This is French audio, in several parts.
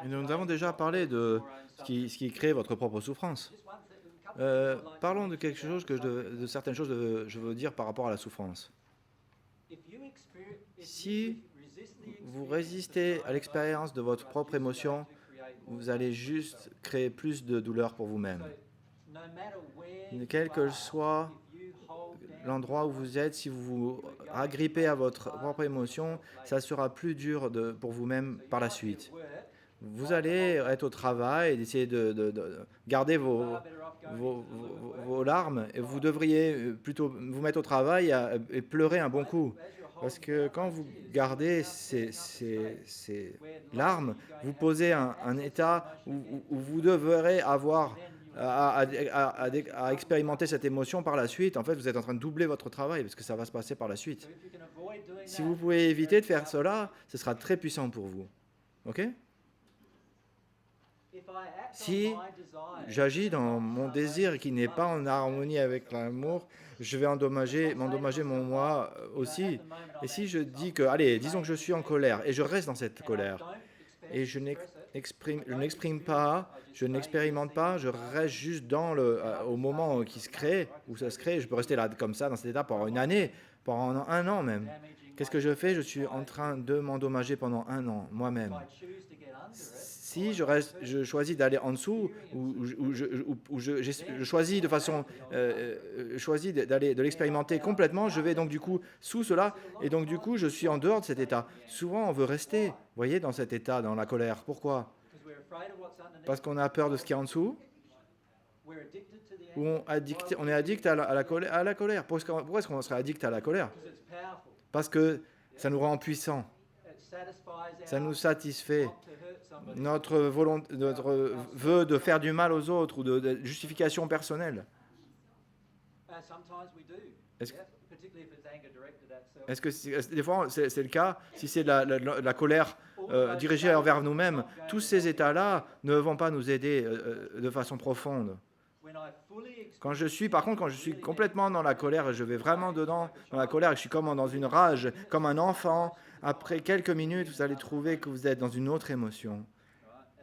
Et nous avons déjà parlé de ce qui crée votre propre souffrance. Parlons de quelque chose de certaines choses que je veux dire par rapport à la souffrance. Si vous résistez à l'expérience de votre propre émotion, vous allez juste créer plus de douleur pour vous-même. Quel que soit l'endroit où vous êtes, si vous vous agrippez à votre propre émotion, ça sera plus dur pour vous-même par la suite. Vous allez être au travail et d'essayer de garder vos larmes, et vous devriez plutôt vous mettre au travail et pleurer un bon coup. Parce que quand vous gardez ces larmes, vous posez un état où vous devrez avoir à expérimenter cette émotion par la suite. En fait, vous êtes en train de doubler votre travail parce que ça va se passer par la suite. Si vous pouvez éviter de faire cela, ce sera très puissant pour vous. Ok ? Si j'agis dans mon désir qui n'est pas en harmonie avec l'amour, je vais m'endommager mon moi aussi. Et si je dis que, allez, disons que je suis en colère et je reste dans cette colère et je n'exprime pas, je n'expérimente pas, je reste juste au moment qui se crée, où ça se crée, je peux rester là comme ça, dans cet état pendant une année, pendant un an même. Qu'est-ce que je fais ? Je suis en train de m'endommager pendant un an, moi-même. Si je choisis d'aller en dessous, ou je choisis de façon, choisis de l'expérimenter complètement, je vais donc du coup sous cela, et donc du coup je suis en dehors de cet état. Souvent on veut rester, voyez, dans cet état, dans la colère. Pourquoi ? Parce qu'on a peur de ce qui est en dessous, ou on est addict à la colère. Pourquoi est-ce qu'on serait addict à la colère ? Parce que ça nous rend puissants. Ça nous satisfait. Notre vœu de faire du mal aux autres ou de justification personnelle. Est-ce que des fois c'est le cas, si c'est de la colère dirigée envers nous-mêmes, tous ces états-là ne vont pas nous aider de façon profonde. Quand je suis complètement dans la colère et je vais vraiment dedans, dans la colère, et je suis comme dans une rage, comme un enfant, après quelques minutes, vous allez trouver que vous êtes dans une autre émotion.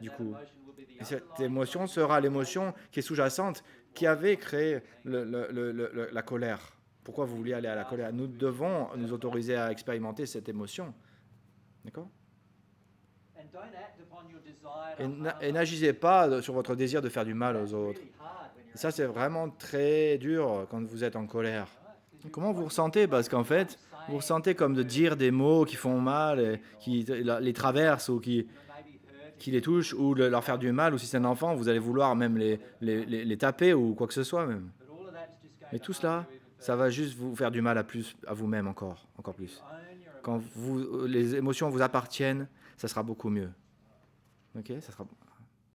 Du coup, et cette émotion sera l'émotion qui est sous-jacente, qui avait créé la colère. Pourquoi vous vouliez aller à la colère ? Nous devons nous autoriser à expérimenter cette émotion. D'accord ? Et n'agissez pas sur votre désir de faire du mal aux autres. Et ça, c'est vraiment très dur quand vous êtes en colère. Comment vous ressentez ? Parce qu'en fait, vous ressentez comme de dire des mots qui font mal, et qui les traversent ou qui les touchent, ou de leur faire du mal, ou si c'est un enfant, vous allez vouloir même les taper ou quoi que ce soit même. Mais tout cela, ça va juste vous faire du mal à vous-même encore plus. Quand les émotions vous appartiennent, ça sera beaucoup mieux. Ok ? Ça sera